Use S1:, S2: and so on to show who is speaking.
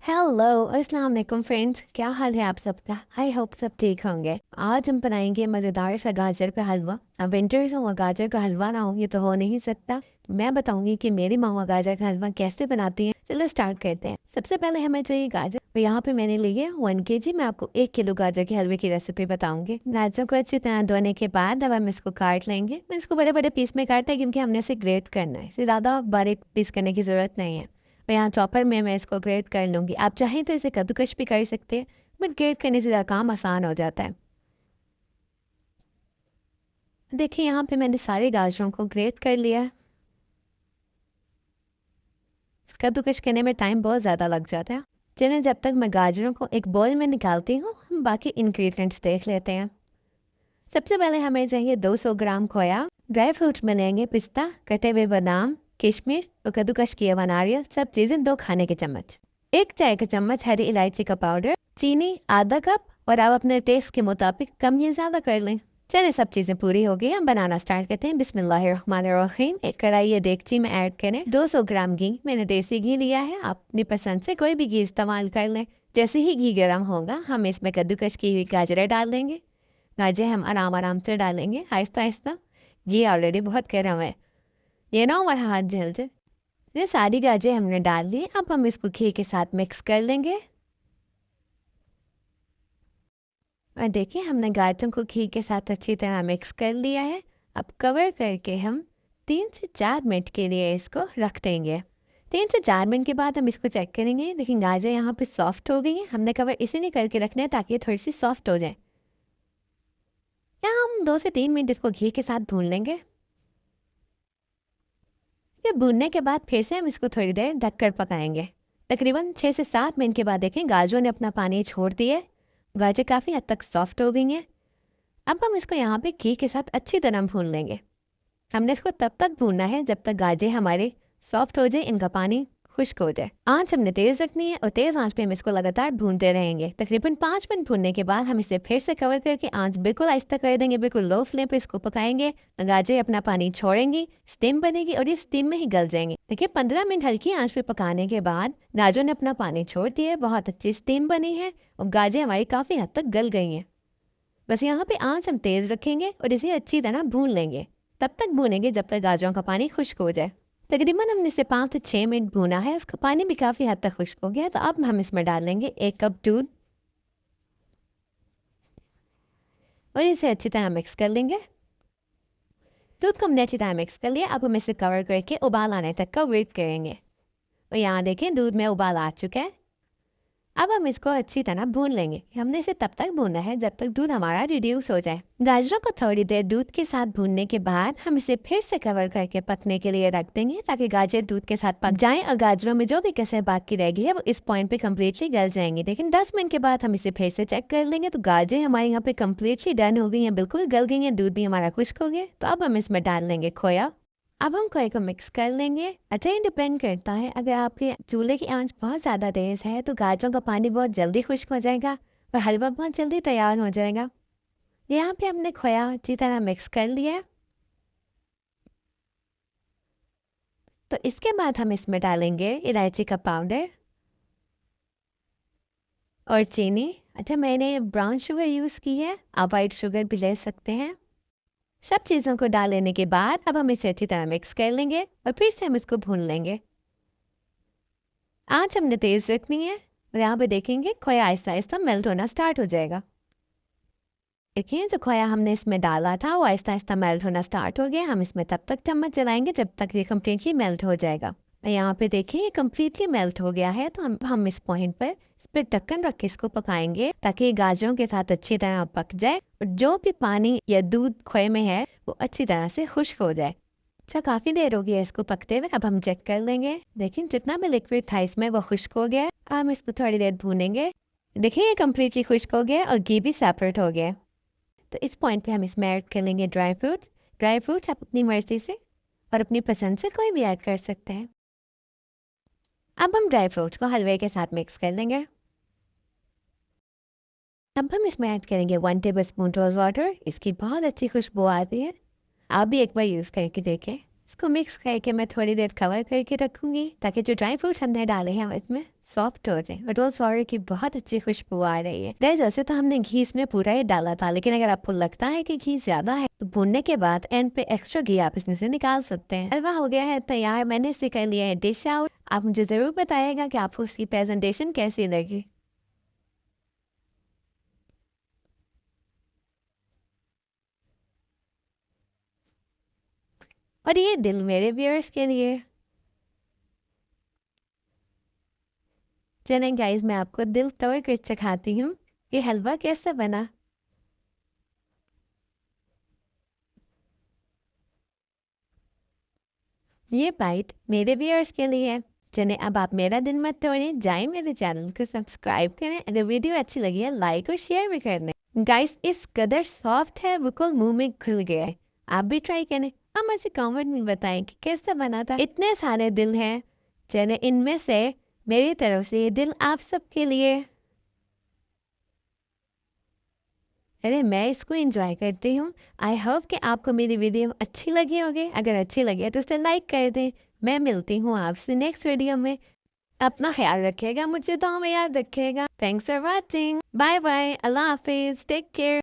S1: Hello अस्सलाम वालेकुम friends, क्या हाल है आप सबका। आई होप सब ठीक होंगे। आज हम बनाएंगे मज़ेदार सा गाजर का हलवा। अब विंटर्स हो और गाजर का हलवा ना हो, ये तो हो नहीं सकता। मैं बताऊंगी कि मेरी माँ गाजर का हलवा कैसे बनाती हैं। चलो स्टार्ट करते हैं। सबसे पहले हमें चाहिए गाजर। तो यहाँ पे मैंने लिए 1 kg। मैं आपको 1 किलो गाजर के हलवे की रेसिपी बताऊंगी। गाजर को अच्छी तरह धोने के बाद अब हम इसको काट लेंगे। मैं इसको बड़े बड़े पीस में काटते हैं क्योंकि हमने इसे ग्रेट करना है। इसे ज़्यादा बारीक पीस करने की ज़रूरत नहीं है। तो यहाँ चॉपर में मैं इसको ग्रेट कर लूँगी। आप चाहें तो इसे कद्दूकश भी कर सकते हैं, बट ग्रेट करने से ज़्यादा काम आसान हो जाता है। देखिए यहाँ पे मैंने सारे गाजरों को ग्रेट कर लिया है। कद्दूकश करने में टाइम बहुत ज़्यादा लग जाता है। चलिए जब तक मैं गाजरों को एक बाउल में निकालती हूँ, हम बाकी इंग्रेडिएंट्स देख लेते हैं। सबसे पहले हमें चाहिए 200 ग्राम खोया। ड्राई फ्रूट्स में लेंगे पिस्ता, कटे हुए बादाम, किशमिश और कद्दूकश किया हुआ नारियल, सब चीज़ें 2 खाने के चम्मच। 1 चाय का चम्मच हरी इलायची का पाउडर, चीनी आधा कप, और आप अपने टेस्ट के मुताबिक कम या ज़्यादा कर लें। चलिए सब चीज़ें पूरी हो गई, हम बनाना स्टार्ट करते हैं। बिस्मिल्लाहिर्रहमानिर्रहीम। एक कढ़ाई या देगची में ऐड करें 200 ग्राम घी। मैंने देसी घी लिया है, आप अपनी पसंद से कोई भी घी इस्तेमाल कर लें। जैसे ही घी गर्म होगा, हम इसमें कद्दूकश की हुई गाजरें डाल देंगे। गाजरें हम आराम आराम से डालेंगे, आहिस्ता आहिस्ता। घी ऑलरेडी बहुत गर्म है, ये ना हमारा हाथ जल जाए। ये सारी गाजरें हमने डाल दी। अब हम इसको घी के साथ मिक्स कर लेंगे। और देखिए हमने गाजरों को घी के साथ अच्छी तरह मिक्स कर लिया है। अब कवर करके हम 3 से 4 मिनट के लिए इसको रख देंगे। 3 से 4 मिनट के बाद हम इसको चेक करेंगे। देखिए गाजर यहाँ पे सॉफ्ट हो गई है। हमने कवर इसीलिए करके रखना है ताकि ये थोड़ी सी सॉफ्ट हो जाए। यहाँ हम 2 से 3 मिनट इसको घी के साथ भून लेंगे। ये भूनने के बाद फिर से हम इसको थोड़ी देर ढककर पकाएंगे। तकरीबन 6 से 7 मिनट के बाद देखें गाजरों ने अपना पानी छोड़ दिया। गाजर काफ़ी हद तक सॉफ्ट हो गई हैं। अब हम इसको यहाँ पे घी के साथ अच्छी तरह भून लेंगे। हमने इसको तब तक भूनना है जब तक गाजर हमारे सॉफ्ट हो जाए, इनका पानी खुश्क हो जाए। आंच हमने तेज़ रखनी है और तेज़ आंच पे हम इसको लगातार भूनते रहेंगे। तकरीबन 5 मिनट भूनने के बाद हम इसे फिर से कवर करके आंच बिल्कुल आहिस्ता कर देंगे। बिल्कुल लो फ्लेम पे इसको पकाएंगे। गाजर अपना पानी छोड़ेंगी, स्टीम बनेगी और ये स्टीम में ही गल जाएंगे। देखिए 15 मिनट हल्की आंच पे पकाने के बाद गाजर ने अपना पानी छोड़ दिया है, बहुत अच्छी स्टीम बनी है और गाजर हमारी काफ़ी हद तक गल गई हैं। बस यहाँ पे आंच हम तेज़ रखेंगे और इसे अच्छी तरह भून लेंगे। तब तक भूनेंगे जब तक गाजरों का पानी खुश्क हो जाए। तकरीबन हमने इसे 5 से 6 मिनट भूना है। उसका पानी भी काफ़ी हद तक खुश्क हो गया। तो अब हम इसमें डाल लेंगे 1 कप दूध और इसे अच्छी तरह मिक्स कर लेंगे। दूध को हमने अच्छी तरह मिक्स कर लिया। अब हम इसे कवर करके उबाल आने तक का वेट करेंगे। और यहाँ देखें दूध में उबाल आ चुका है। अब हम इसको अच्छी तरह भून लेंगे। हमने इसे तब तक भूनना है जब तक दूध हमारा रिड्यूस हो जाए। गाजरों को थोड़ी देर दूध के साथ भूनने के बाद हम इसे फिर से कवर करके पकने के लिए रख देंगे ताकि गाजर दूध के साथ पक जाएं और गाजरों में जो भी कसर बाकी रह गई है वो इस पॉइंट पे कम्प्लीटली गल जाएंगी। लेकिन 10 मिनट के बाद हम इसे फिर से चेक कर लेंगे तो गाजर हमारे यहाँ पे कम्प्लीटली डन हो गई हैं, बिल्कुल गल गई हैं, दूध भी हमारा खुश्क हो गया। तो अब हम इसमें डाल लेंगे खोया। अब हम खोए को मिक्स कर लेंगे। अच्छा ये डिपेंड करता है, अगर आपके चूल्हे की आंच बहुत ज़्यादा तेज़ है तो गाजरों का पानी बहुत जल्दी खुश्क हो जाएगा और हलवा बहुत जल्दी तैयार हो जाएगा। यहाँ पे हमने खोया अच्छी तरह मिक्स कर लिया है। तो इसके बाद हम इसमें डालेंगे इलायची का पाउडर और चीनी। अच्छा मैंने ब्राउन शुगर यूज़ की है, आप वाइट शुगर भी ले सकते हैं। सब चीज़ों को डाल लेने के बाद अब हम इसे अच्छी तरह मिक्स कर लेंगे और फिर से हम इसको भून लेंगे। आँच हमने तेज़ रखनी है और यहाँ पे देखेंगे खोया आहिस्ता आहिस्ता मेल्ट होना स्टार्ट हो जाएगा। देखिए जो खोया हमने इसमें डाला था वो आहिस्ता आहिस्ता मेल्ट होना स्टार्ट हो गया। हम इसमें तब तक चम्मच चलाएंगे जब तक ये कम्प्लीटली मेल्ट हो जाएगा। और यहाँ पे देखिए ये कम्प्लीटली मेल्ट हो गया है। तो हम इस पॉइंट पर इस पर ढक्कन रख के इसको पकाएंगे ताकि गाजरों के साथ अच्छी तरह पक जाए और जो भी पानी या दूध खोए में है वो अच्छी तरह से खुश्क हो जाए। अच्छा काफ़ी देर हो गई है इसको पकते हुए। अब हम चेक कर लेंगे। देखिए जितना भी लिक्विड था इसमें वो खुश्क हो गया है। हम इसको थोड़ी देर भूनेंगे। देखिए ये कम्प्लीटली खुश्क हो गया और घी भी सेपरेट हो गया। तो इस पॉइंट पे हम इसमें ऐड कर लेंगे ड्राई फ्रूट्स। ड्राई फ्रूट्स आप अपनी मर्ज़ी से और अपनी पसंद से कोई भी ऐड कर सकते हैं। अब हम ड्राई फ्रूट्स को हलवे के साथ मिक्स कर लेंगे। अब हम इसमें ऐड करेंगे 1 टेबल स्पून रोज़ वाटर। इसकी बहुत अच्छी खुशबू आती है, आप भी एक बार यूज़ करके देखें। इसको मिक्स करके मैं थोड़ी देर कवर करके रखूंगी ताकि जो ड्राई फ्रूट्स हमने डाले हैं वो इसमें सॉफ्ट हो जाए। और रोज़ वाटर की बहुत अच्छी खुशबू आ रही है। दे जैसे तो हमने घी इसमें पूरा ही डाला था, लेकिन अगर आपको लगता है कि घी ज़्यादा है तो भूनने के बाद एंड पे एक्स्ट्रा घी आप इसमें से निकाल सकते हैं। हलवा हो गया है तैयार। मैंने इसे कर लिया है डिश आउट। आप मुझे ज़रूर बताइएगा कि आपको उसकी प्रेजेंटेशन कैसी लगी। और ये दिल मेरे व्यूअर्स के लिए। चलें गाइस, मैं आपको दिल तोड़ कर चखाती हूँ कि हलवा कैसा बना। ये बाइट मेरे व्यूअर्स के लिए है। चलें अब आप मेरा दिन मत तोड़ें, जाएं मेरे चैनल को सब्सक्राइब करें। अगर वीडियो अच्छी लगी है लाइक और शेयर भी कर दें। गाइस इस कदर सॉफ्ट है बिल्कुल मुंह में घुल गया है। आप भी ट्राई करें। आप मुझे कमेंट में बताएं कि कैसा बना था। इतने सारे दिल हैं। चलें इनमें से मेरी तरफ से ये दिल आप सबके लिए। अरे मैं इसको एंजॉय करती हूँ। आई होप कि आपको मेरी वीडियो अच्छी लगी होगी। अगर अच्छी लगी है तो उसे लाइक कर दें। मैं मिलती हूँ आपसे नेक्स्ट वीडियो में। अपना ख्याल रखिएगा, मुझे दुआ में याद रखिएगा। Thanks for watching. Bye bye. अल्लाह हाफिज। Take care.